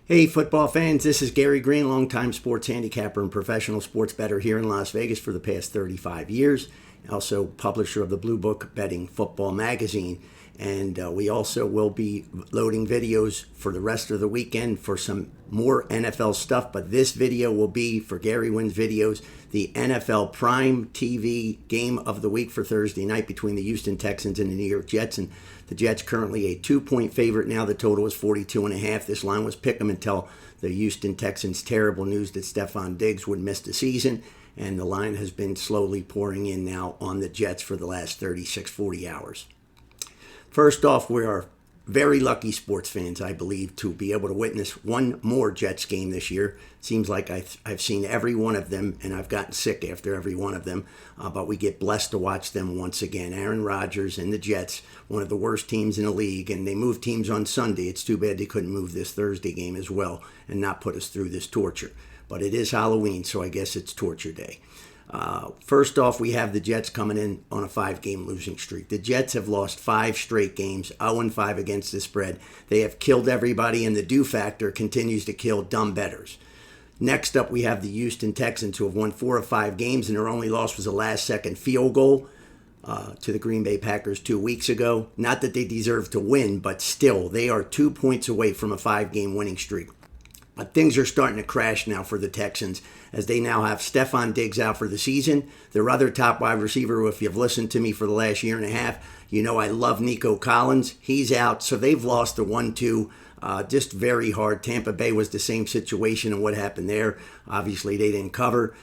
Hey, football fans, this is Gary Greene, longtime sports handicapper and professional sports bettor here in Las Vegas for the past 35 years. Also, publisher of the Blue Book Betting Football magazine. And we also will be loading videos for the rest of the weekend for some more NFL stuff. But this video will be, for Gary Wins Videos, the NFL Prime TV game of the week for Thursday night between the Houston Texans and the New York Jets. And the Jets currently a 2-point favorite now. The total is 42.5. This line was pick 'em until the Houston Texans' terrible news that Stefon Diggs would miss the season. And the line has been slowly pouring in now on the Jets for the last 36, 40 hours. First off, we are very lucky sports fans, I believe, to be able to witness one more Jets game this year. Seems like I've seen every one of them, and I've gotten sick after every one of them. But we get blessed to watch them once again. Aaron Rodgers and the Jets, one of the worst teams in the league, and they moved teams on Sunday. It's too bad they couldn't move this Thursday game as well and not put us through this torture. But it is Halloween, so I guess it's torture day. First off, we have the Jets coming in on a 5-game losing streak. The Jets have lost 5 straight games, 0-5 against the spread. They have killed everybody, and the do factor continues to kill dumb bettors. Next up, we have the Houston Texans, who have won 4 of 5 games, and their only loss was a last-second field goal to the Green Bay Packers 2 weeks ago. Not that they deserve to win, but still, they are 2 points away from a 5-game winning streak. But things are starting to crash now for the Texans as they now have Stefon Diggs out for the season. Their other top wide receiver, who, if you've listened to me for the last year and a half, you know I love Nico Collins. He's out, so they've lost the 1-2 just very hard. Tampa Bay was the same situation, and what happened there? Obviously, they didn't cover.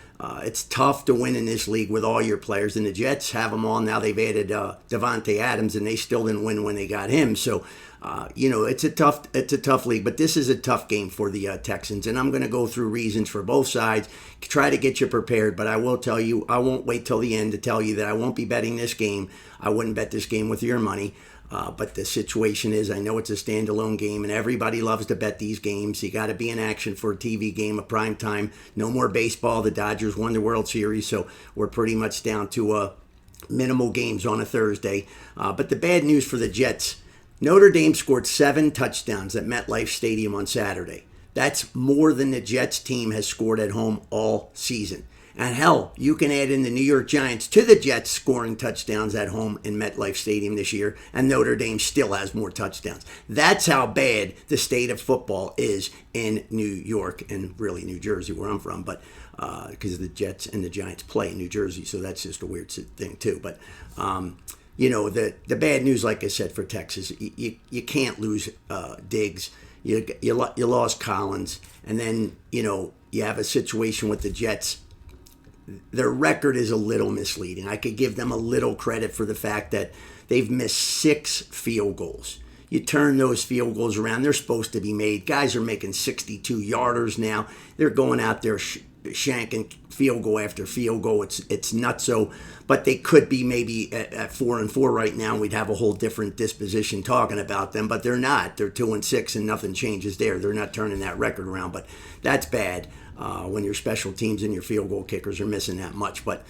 It's tough to win in this league with all your players, and the Jets have them all. Now they've added Devontae Adams, and they still didn't win when they got him. So, it's a tough league, but this is a tough game for the Texans, and I'm going to go through reasons for both sides, try to get you prepared, but I will tell you, I won't wait till the end to tell you that I won't be betting this game. I wouldn't bet this game with your money. But the situation is, I know it's a standalone game, and everybody loves to bet these games. You got to be in action for a TV game, a prime time. No more baseball. The Dodgers won the World Series, so we're pretty much down to minimal games on a Thursday. But the bad news for the Jets, Notre Dame scored 7 touchdowns at MetLife Stadium on Saturday. That's more than the Jets team has scored at home all season. And hell, you can add in the New York Giants to the Jets scoring touchdowns at home in MetLife Stadium this year, and Notre Dame still has more touchdowns. That's how bad the state of football is in New York and really New Jersey, where I'm from, but because the Jets and the Giants play in New Jersey, so that's just a weird thing too. But the bad news, like I said, for Texas, you can't lose Diggs. You lost Collins, and then you have a situation with the Jets. Their record is a little misleading. I could give them a little credit for the fact that they've missed 6 field goals. You turn those field goals around, they're supposed to be made. Guys are making 62-yarders now. They're going out there shanking field goal after field goal. It's nutso. But they could be maybe at 4-4 right now. We'd have a whole different disposition talking about them, but they're not. They're 2-6, and nothing changes there. They're not turning that record around, but that's bad. When your special teams and your field goal kickers are missing that much. But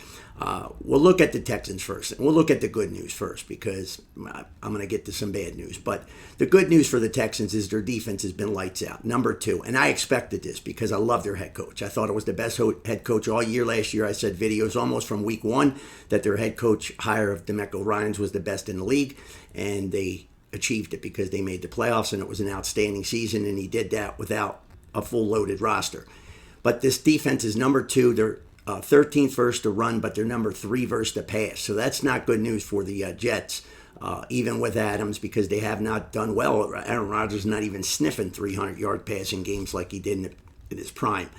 we'll look at the Texans first. And we'll look at the good news first, because I'm going to get to some bad news. But the good news for the Texans is their defense has been lights out. Number 2. And I expected this because I love their head coach. I thought it was the best head coach all year last year. I said videos almost from week 1 that their head coach hire of DeMeco Ryans was the best in the league. And they achieved it because they made the playoffs, and it was an outstanding season. And he did that without a full loaded roster. But this defense is number 2. They're 13th versus the run, but they're number 3 versus the pass. So that's not good news for the Jets, even with Adams, because they have not done well. Aaron Rodgers is not even sniffing 300-yard passing games like he did in his prime.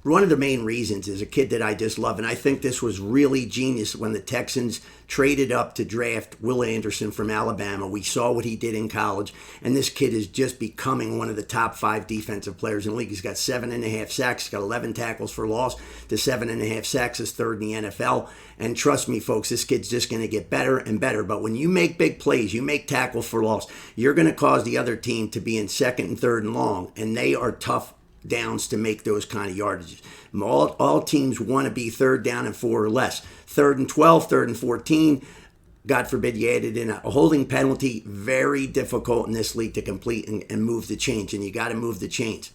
One of the main reasons is a kid that I just love, and I think this was really genius when the Texans traded up to draft Will Anderson from Alabama. We saw what he did in college, and this kid is just becoming one of the top 5 defensive players in the league. He's got 7.5 sacks, he's got 11 tackles for loss. The 7.5 sacks is 3rd in the NFL, and trust me, folks, this kid's just going to get better and better. But when you make big plays, you make tackles for loss, you're going to cause the other team to be in 2nd and 3rd and long, and they are tough downs to make those kind of yardages. All teams want to be 3rd down and 4 or less. 3rd and 12, 3rd and 14. God forbid you added in a holding penalty, very difficult in this league to complete and move the chains, and you got to move the chains.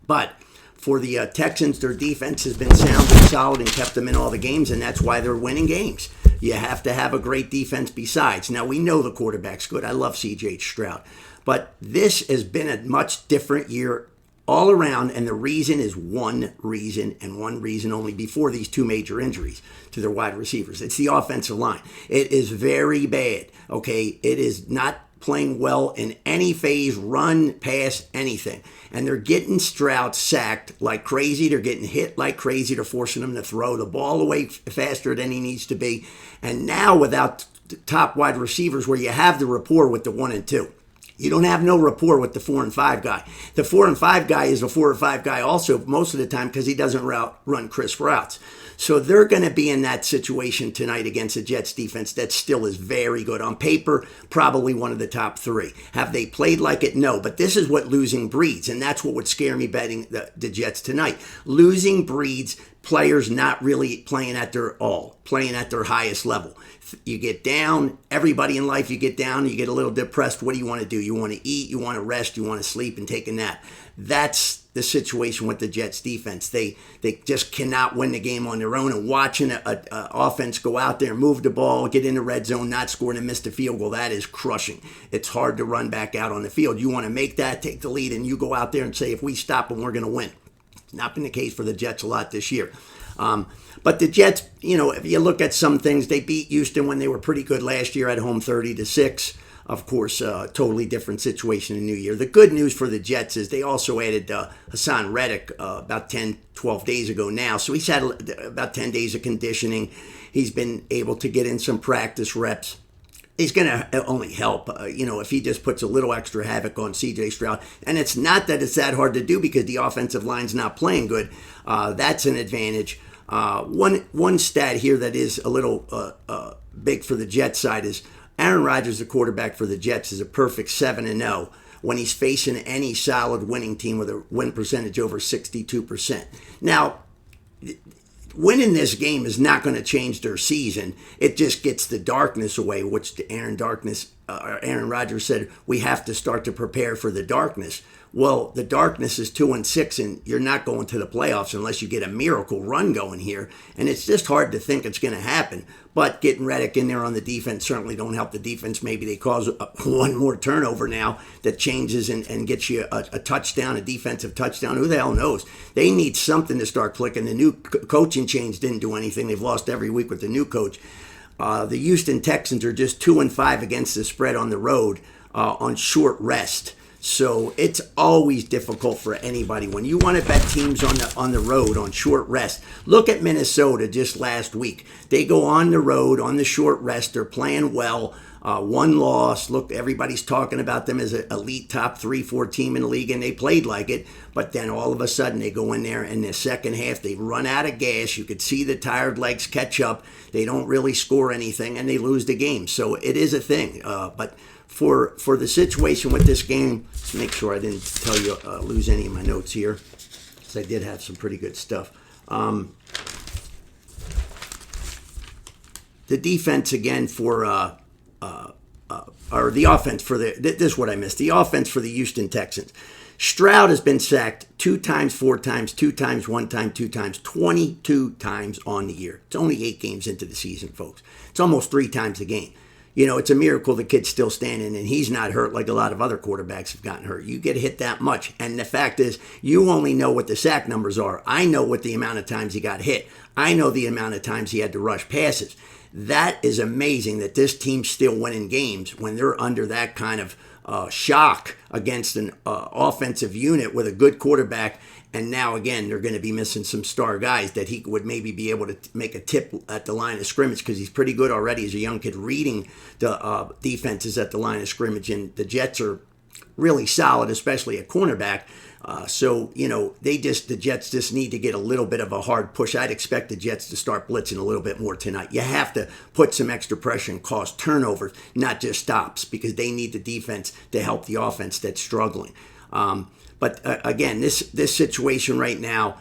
But for the Texans, their defense has been sound and solid and kept them in all the games, and that's why they're winning games. You have to have a great defense besides. Now, we know the quarterback's good. I love C.J. Stroud. But this has been a much different year all around, and the reason is one reason and one reason only before these two major injuries to their wide receivers. It's the offensive line. It is very bad, okay? It is not playing well in any phase, run, pass, anything. And they're getting Stroud sacked like crazy. They're getting hit like crazy. They're forcing him to throw the ball away faster than he needs to be. And now without top wide receivers where you have the rapport with the 1 and 2. You don't have no rapport with the 4 and 5 guy. The 4 and 5 guy is a 4 or 5 guy also most of the time because he doesn't run crisp routes. So they're going to be in that situation tonight against the Jets defense that still is very good. On paper, probably one of the top 3. Have they played like it? No. But this is what losing breeds, and that's what would scare me betting the Jets tonight. Losing breeds players not really playing at their all, playing at their highest level. You get down, everybody in life, you get down, you get a little depressed. What do you want to do? You want to eat, you want to rest, you want to sleep and take a nap. That's the situation with the Jets defense. They just cannot win the game on their own, and watching an offense go out there, move the ball, get in the red zone, not score and miss the field goal, that is crushing. It's hard to run back out on the field. You want to make that, take the lead, and you go out there and say, if we stop them, we're going to win. It's not been the case for the Jets a lot this year. But the Jets, if you look at some things, they beat Houston when they were pretty good last year at home 30-6. Of course, totally different situation in New Year. The good news for the Jets is they also added Hassan Reddick about 10, 12 days ago now. So he's had about 10 days of conditioning. He's been able to get in some practice reps. He's going to only help, if he just puts a little extra havoc on C.J. Stroud. And it's not that it's that hard to do because the offensive line's not playing good. That's an advantage. One stat here that is a little big for the Jets side is Aaron Rodgers, the quarterback for the Jets, is a perfect 7-0 when he's facing any solid winning team with a win percentage over 62%. Now, winning this game is not going to change their season. It just gets the darkness away, which Aaron Rodgers said, we have to start to prepare for the darkness. Well, the darkness is 2-6, and you're not going to the playoffs unless you get a miracle run going here. And it's just hard to think it's going to happen. But getting Reddick in there on the defense certainly don't help the defense. Maybe they cause one more turnover now that changes and gets you a touchdown, a defensive touchdown. Who the hell knows? They need something to start clicking. The new coaching change didn't do anything. They've lost every week with the new coach. The Houston Texans are just 2-5 against the spread on the road on short rest. So it's always difficult for anybody when you want to bet teams on the road on short rest. Look at Minnesota just last week. They go on the road on the short rest. They're playing well. One loss. Look, everybody's talking about them as an elite top 3-4 team in the league, and they played like it. But then all of a sudden they go in there in the second half. They run out of gas. You could see the tired legs catch up. They don't really score anything, and they lose the game. So it is a thing. But for the situation with this game, let's make sure I didn't tell you lose any of my notes here, because I did have some pretty good stuff. The defense again for or the offense for this is what I missed. The offense for the Houston Texans. Stroud has been sacked 2 times, 4 times, 2 times, 1 time, 2 times, 22 times on the year. It's only 8 games into the season, folks. It's almost 3 times a game. It's a miracle the kid's still standing and he's not hurt like a lot of other quarterbacks have gotten hurt. You get hit that much. And the fact is, you only know what the sack numbers are. I know what the amount of times he got hit. I know the amount of times he had to rush passes. That is amazing that this team's still winning games when they're under that kind of shock against an offensive unit with a good quarterback. And now, again, they're going to be missing some star guys that he would maybe be able to make a tip at the line of scrimmage because he's pretty good already as a young kid reading the defenses at the line of scrimmage. And the Jets are really solid, especially at cornerback. So the Jets just need to get a little bit of a hard push. I'd expect the Jets to start blitzing a little bit more tonight. You have to put some extra pressure and cause turnovers, not just stops, because they need the defense to help the offense that's struggling. But again, this situation right now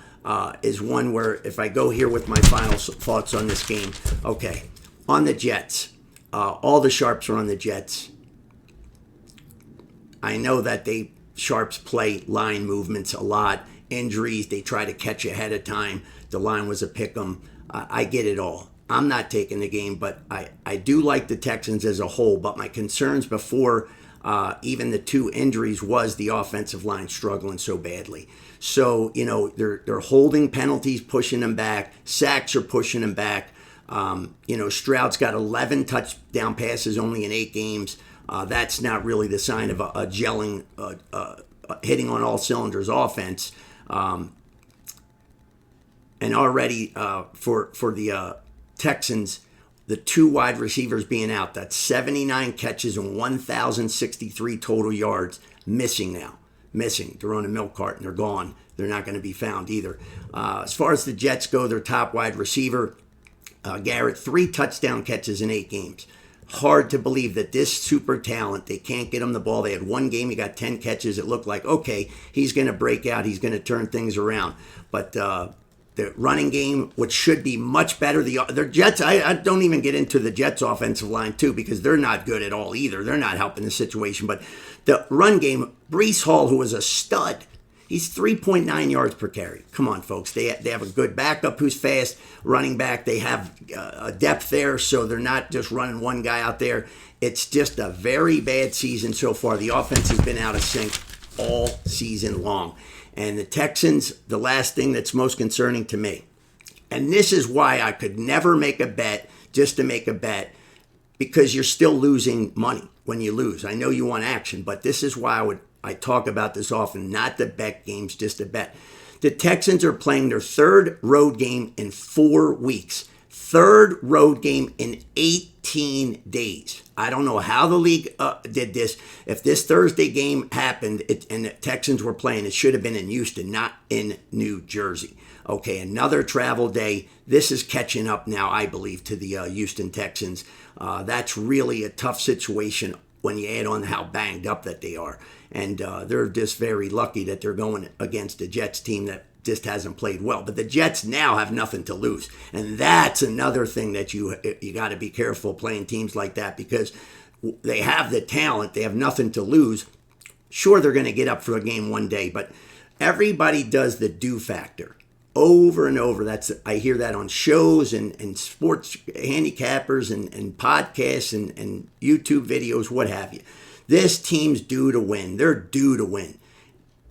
is one where if I go here with my final thoughts on this game, okay, on the Jets, All the sharps are on the Jets. I know that sharps play line movements a lot. Injuries, they try to catch ahead of time. The line was a pick 'em. I get it all. I'm not taking the game, but I do like the Texans as a whole. But my concerns before even the two injuries was the offensive line struggling so badly. So, they're holding penalties, pushing them back. Sacks are pushing them back. Stroud's got 11 touchdown passes only in 8 games. That's not really the sign of a gelling, hitting on all cylinders offense. And already for the Texans, the 2 wide receivers being out, that's 79 catches and 1,063 total yards missing now. They're on a milk carton. They're gone. They're not going to be found either. As far as the Jets go, their top wide receiver, Garrett, 3 touchdown catches in 8 games. Hard to believe that this super talent, they can't get him the ball. They had 1 game, he got 10 catches. It looked like, okay, he's going to break out. He's going to turn things around. But the running game, which should be much better, the Jets, I don't even get into the Jets offensive line too, because they're not good at all either. They're not helping the situation. But the run game, Breece Hall, who was a stud, he's 3.9 yards per carry. Come on, folks. They have a good backup who's fast, running back. They have a depth there, so they're not just running one guy out there. It's just a very bad season so far. The offense has been out of sync all season long. And the Texans, the last thing that's most concerning to me, and this is why I could never make a bet just to make a bet, because you're still losing money when you lose. I know you want action, but this is why I talk about this often, not to bet games, just to bet. The Texans are playing their 3rd road game in 4 weeks. 3rd road game in 18 days. I don't know how the league did this. If this Thursday game happened and the Texans were playing, it should have been in Houston, not in New Jersey. Okay, another travel day. This is catching up now, I believe, to the Houston Texans. That's really a tough situation when you add on how banged up that they are. And they're just very lucky that they're going against a Jets team that just hasn't played well. But the Jets now have nothing to lose. And that's another thing that you got to be careful playing teams like that, because they have the talent. They have nothing to lose. Sure, they're going to get up for a game one day, but everybody does the do factor over and over. I hear that on shows and sports handicappers and podcasts and YouTube videos, what have you. This team's due to win. They're due to win.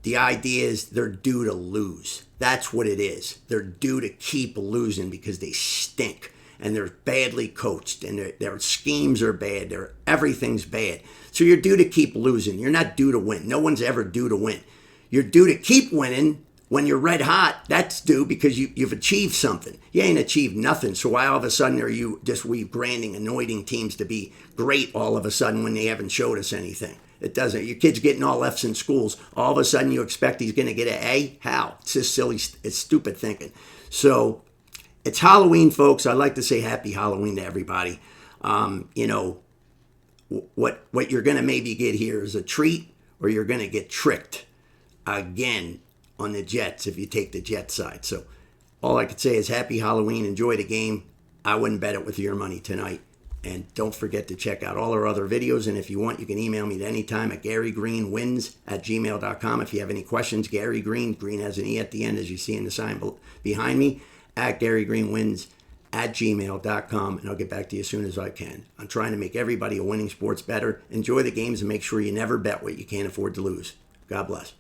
The idea is they're due to lose. That's what it is. They're due to keep losing because they stink and they're badly coached and their schemes are bad. Everything's bad. So you're due to keep losing. You're not due to win. No one's ever due to win. You're due to keep winning when you're red hot. That's due because you've achieved something. You ain't achieved nothing. So why all of a sudden are you just rebranding, anointing teams to be great all of a sudden when they haven't showed us anything? It doesn't. Your kid's getting all F's in schools. All of a sudden you expect he's going to get an A? How? It's just silly. It's stupid thinking. So it's Halloween, folks. I'd like to say happy Halloween to everybody. What you're going to maybe get here is a treat, or you're going to get tricked again on the Jets if you take the Jets side. So all I could say is happy Halloween. Enjoy the game. I wouldn't bet it with your money tonight. And don't forget to check out all our other videos. And if you want, you can email me at any time at GaryGreenWins@gmail.com. If you have any questions, Gary Greene, Greene has an E at the end, as you see in the sign behind me, at GaryGreenWins@gmail.com. And I'll get back to you as soon as I can. I'm trying to make everybody a winning sports better. Enjoy the games and make sure you never bet what you can't afford to lose. God bless.